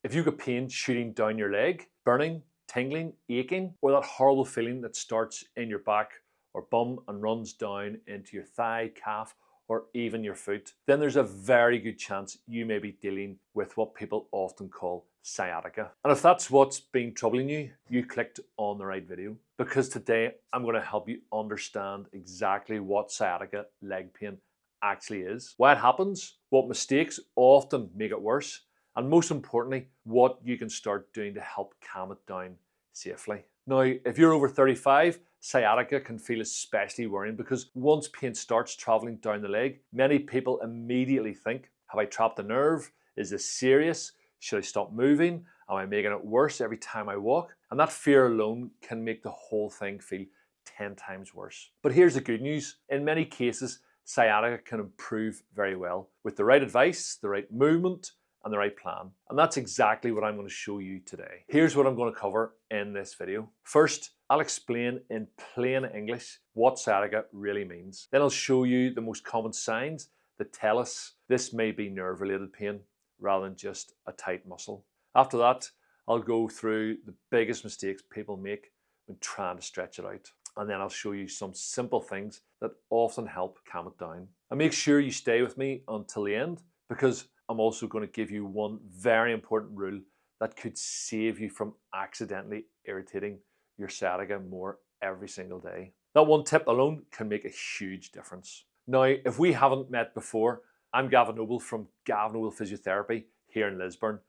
If you get pain shooting down your leg, burning, tingling, aching, or that horrible feeling that starts in your back or bum and runs down into your thigh, calf, or even your foot, then there's a very good chance you may be dealing with what people often call sciatica. And if that's what's been troubling you, you clicked on the right video, because today I'm going to help you understand exactly what sciatica leg pain actually is, why it happens, what mistakes often make it worse, and most importantly, what you can start doing to help calm it down safely. Now, if you're over 35, sciatica can feel especially worrying, because once pain starts traveling down the leg, many people immediately think, have I trapped a nerve? Is this serious? Should I stop moving? Am I making it worse every time I walk? And that fear alone can make the whole thing feel 10 times worse. But here's the good news. In many cases, sciatica can improve very well with the right advice, the right movement, and the right plan. And that's exactly what I'm going to show you today. Here's what I'm going to cover in this video. First, I'll explain in plain English what sciatica really means. Then I'll show you the most common signs that tell us this may be nerve-related pain rather than just a tight muscle. After that, I'll go through the biggest mistakes people make when trying to stretch it out. And then I'll show you some simple things that often help calm it down. And make sure you stay with me until the end, because I'm also going to give you one very important rule that could save you from accidentally irritating your sciatica more every single day. That one tip alone can make a huge difference. Now, if we haven't met before, I'm Gavin Noble from Gav Noble Physiotherapy here in Lisburn,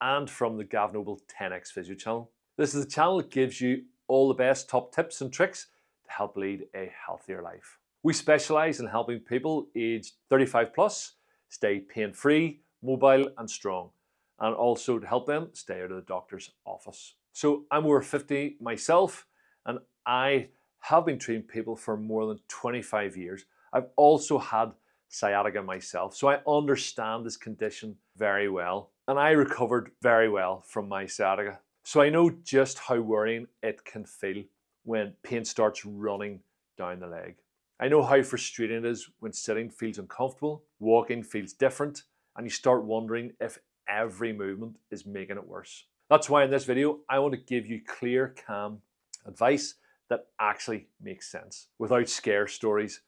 and from the Gav Noble 10x Physio channel. This is a channel that gives you all the best top tips and tricks to help lead a healthier life. We specialize in helping people aged 35 plus stay pain-free, mobile and strong, and also to help them stay out of the doctor's office. So I'm over 50 myself, and I have been treating people for more than 25 years. I've also had sciatica myself, so I understand this condition very well, and I recovered very well from my sciatica. So I know just how worrying it can feel when pain starts running down the leg. I know how frustrating it is when sitting feels uncomfortable, walking feels different, and you start wondering if every movement is making it worse. That's why in this video, I want to give you clear, calm advice that actually makes sense, without scare stories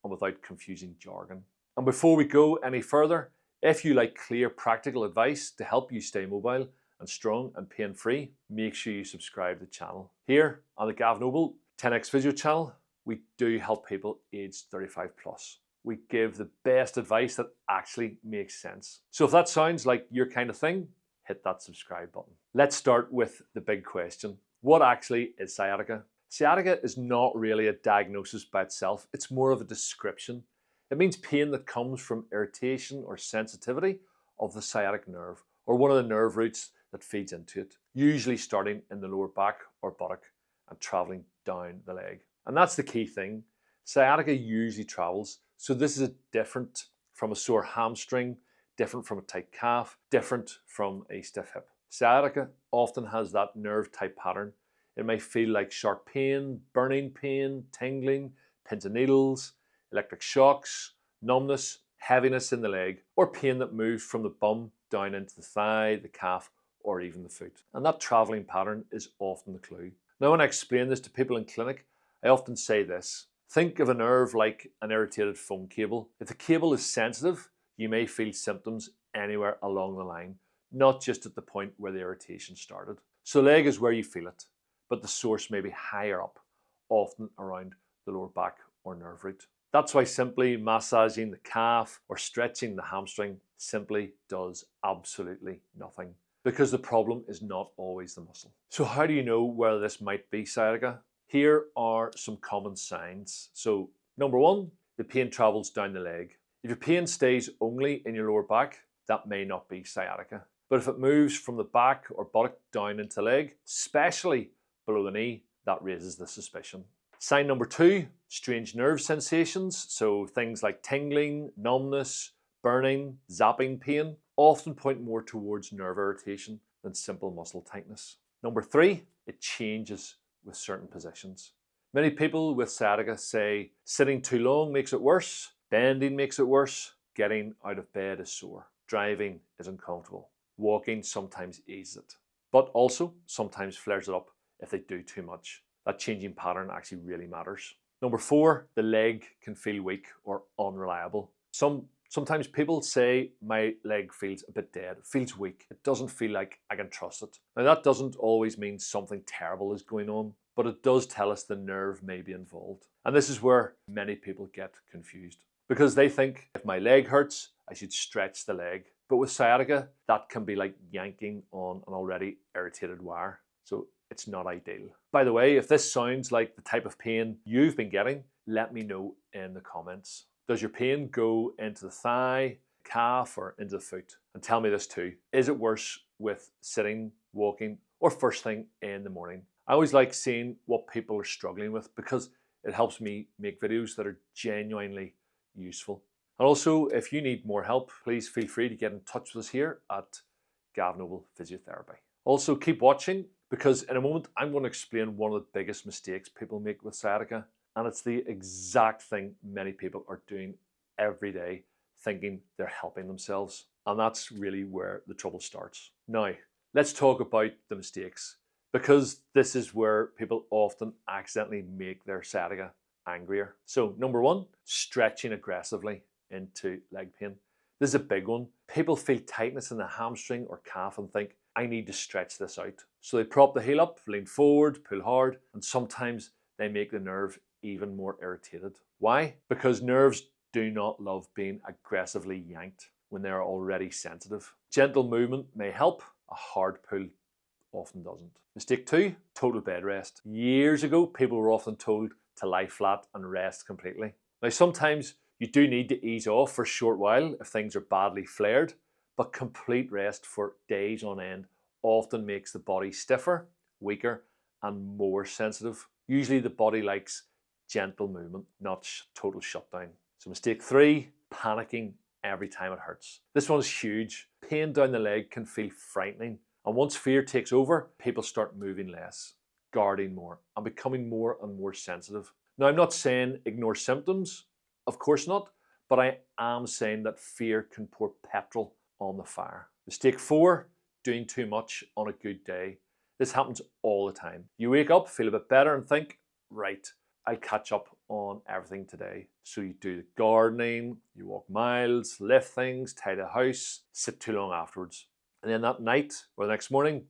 and without confusing jargon. And before we go any further, if you like clear, practical advice to help you stay mobile and strong and pain-free, make sure you subscribe to the channel. Here on the Gav Noble 10x Physio channel, we do help people aged 35 plus. We give the best advice that actually makes sense. So if that sounds like your kind of thing, hit that subscribe button. Let's start with the big question. What actually is sciatica? Sciatica is not really a diagnosis by itself. It's more of a description. It means pain that comes from irritation or sensitivity of the sciatic nerve, or one of the nerve roots that feeds into it, usually starting in the lower back or buttock and traveling down the leg. And that's the key thing. Sciatica usually travels. So this is different from a sore hamstring, different from a tight calf, different from a stiff hip. Sciatica often has that nerve type pattern. It may feel like sharp pain, burning pain, tingling, pins and needles, electric shocks, numbness, heaviness in the leg, or pain that moves from the bum down into the thigh, the calf, or even the foot. And that traveling pattern is often the clue. Now, when I explain this to people in clinic, I often say this. Think of a nerve like an irritated phone cable. If the cable is sensitive, you may feel symptoms anywhere along the line, not just at the point where the irritation started. So leg is where you feel it, but the source may be higher up, often around the lower back or nerve root. That's why simply massaging the calf or stretching the hamstring simply does absolutely nothing, because the problem is not always the muscle. So how do you know whether this might be sciatica? Here are some common signs. So number one, the pain travels down the leg. If your pain stays only in your lower back, that may not be sciatica. But if it moves from the back or buttock down into the leg, especially below the knee, that raises the suspicion. Sign number two, strange nerve sensations. So things like tingling, numbness, burning, zapping pain often point more towards nerve irritation than simple muscle tightness. Number three, it changes with certain positions. Many people with sciatica say sitting too long makes it worse, bending makes it worse, getting out of bed is sore, driving is uncomfortable. Walking sometimes eases it, but also sometimes flares it up if they do too much. That changing pattern actually really matters. Number 4, the leg can feel weak or unreliable. Sometimes people say my leg feels a bit dead, it feels weak, it doesn't feel like I can trust it. Now that doesn't always mean something terrible is going on, but it does tell us the nerve may be involved. And this is where many people get confused, because they think if my leg hurts, I should stretch the leg. But with sciatica, that can be like yanking on an already irritated wire. So it's not ideal. By the way, if this sounds like the type of pain you've been getting, let me know in the comments. Does your pain go into the thigh, calf, or into the foot? And tell me this too. Is it worse with sitting, walking, or first thing in the morning? I always like seeing what people are struggling with because it helps me make videos that are genuinely useful. And also, if you need more help, please feel free to get in touch with us here at Gav Noble Physiotherapy. Also, keep watching because in a moment I'm going to explain one of the biggest mistakes people make with sciatica, and it's the exact thing many people are doing every day, thinking they're helping themselves. And that's really where the trouble starts. Now, let's talk about the mistakes, because this is where people often accidentally make their sciatica angrier. So number 1, stretching aggressively into leg pain. This is a big one. People feel tightness in the hamstring or calf and think, I need to stretch this out. So they prop the heel up, lean forward, pull hard, and sometimes they make the nerve even more irritated. Why? Because nerves do not love being aggressively yanked when they're already sensitive. Gentle movement may help, a hard pull often doesn't. Mistake 2, total bed rest. Years ago, people were often told to lie flat and rest completely. Now, sometimes you do need to ease off for a short while if things are badly flared, but complete rest for days on end often makes the body stiffer, weaker, and more sensitive. Usually the body likes gentle movement, not total shutdown. So mistake 3, panicking every time it hurts. This one is huge. Pain down the leg can feel frightening, and once fear takes over, people start moving less, guarding more, and becoming more and more sensitive. Now, I'm not saying ignore symptoms, of course not, but I am saying that fear can pour petrol on the fire. Mistake 4, doing too much on a good day. This happens all the time. You wake up, feel a bit better and think, right, I'll catch up on everything today. So you do the gardening, you walk miles, lift things, tidy the house, sit too long afterwards. And then that night or the next morning,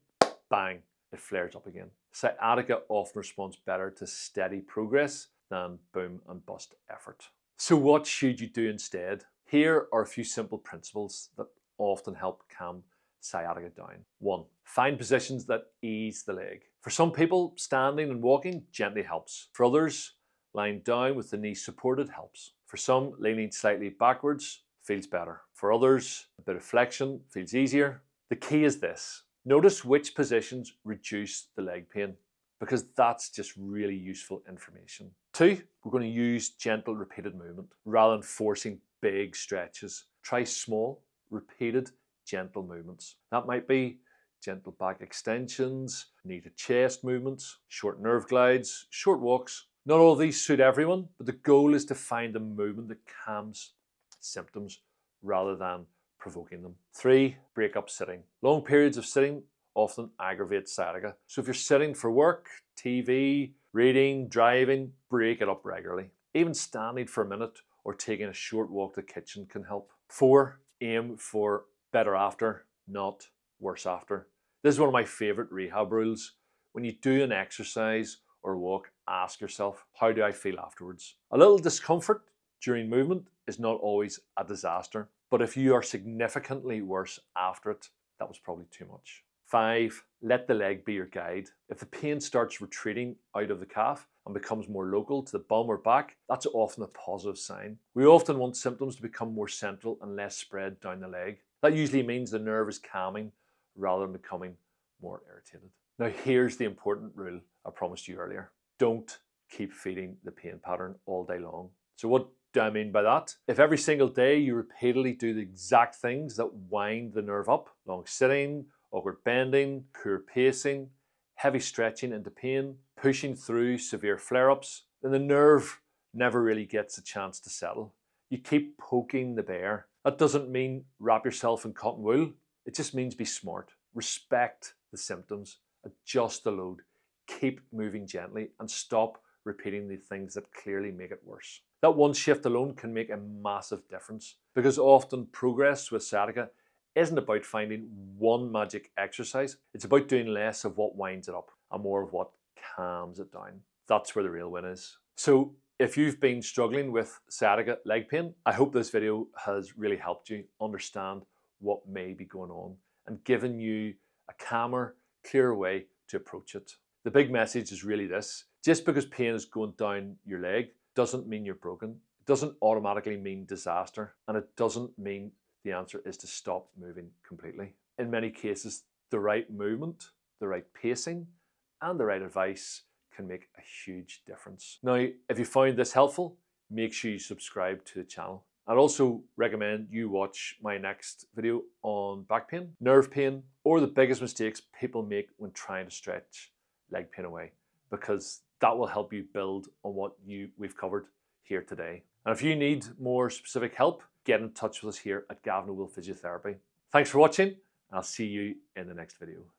bang, it flares up again. Sciatica often responds better to steady progress than boom and bust effort. So what should you do instead? Here are a few simple principles that often help calm sciatica down. 1, find positions that ease the leg. For some people, standing and walking gently helps. For others, lying down with the knees supported helps. For some, leaning slightly backwards feels better. For others, a bit of flexion feels easier. The key is this. Notice which positions reduce the leg pain, because that's just really useful information. 2, we're going to use gentle repeated movement rather than forcing big stretches. Try small, repeated, gentle movements. That might be gentle back extensions, knee to chest movements, short nerve glides, short walks. Not all of these suit everyone, but the goal is to find a movement that calms symptoms rather than provoking them. 3, break up sitting. Long periods of sitting often aggravate sciatica. So if you're sitting for work, TV, reading, driving, break it up regularly. Even standing for a minute or taking a short walk to the kitchen can help. 4, aim for better after, not worse after. This is one of my favorite rehab rules. When you do an exercise or walk, ask yourself, how do I feel afterwards? A little discomfort during movement is not always a disaster, but if you are significantly worse after it, that was probably too much. 5, let the leg be your guide. If the pain starts retreating out of the calf and becomes more local to the bum or back, that's often a positive sign. We often want symptoms to become more central and less spread down the leg. That usually means the nerve is calming rather than becoming more irritated. Now here's the important rule I promised you earlier. Don't keep feeding the pain pattern all day long. So what do I mean by that? If every single day you repeatedly do the exact things that wind the nerve up, long sitting, awkward bending, poor pacing, heavy stretching into pain, pushing through severe flare-ups, then the nerve never really gets a chance to settle. You keep poking the bear. That doesn't mean wrap yourself in cotton wool, It just means be smart, respect the symptoms, adjust the load, keep moving gently, and stop repeating the things that clearly make it worse. That one shift alone can make a massive difference, because often progress with sciatica isn't about finding one magic exercise. It's about doing less of what winds it up and more of what calms it down. That's where the real win is. So if you've been struggling with sciatica leg pain, I hope this video has really helped you understand what may be going on and given you a calmer, clearer way to approach it. The big message is really this: just because pain is going down your leg doesn't mean you're broken. It doesn't automatically mean disaster, and it doesn't mean the answer is to stop moving completely. In many cases, the right movement, the right pacing, and the right advice can make a huge difference. Now, if you found this helpful, make sure you subscribe to the channel. I'd also recommend you watch my next video on back pain, nerve pain, or the biggest mistakes people make when trying to stretch leg pain away, because that will help you build on what we've covered here today. And if you need more specific help, get in touch with us here at Gav Noble Physiotherapy. Thanks for watching, and I'll see you in the next video.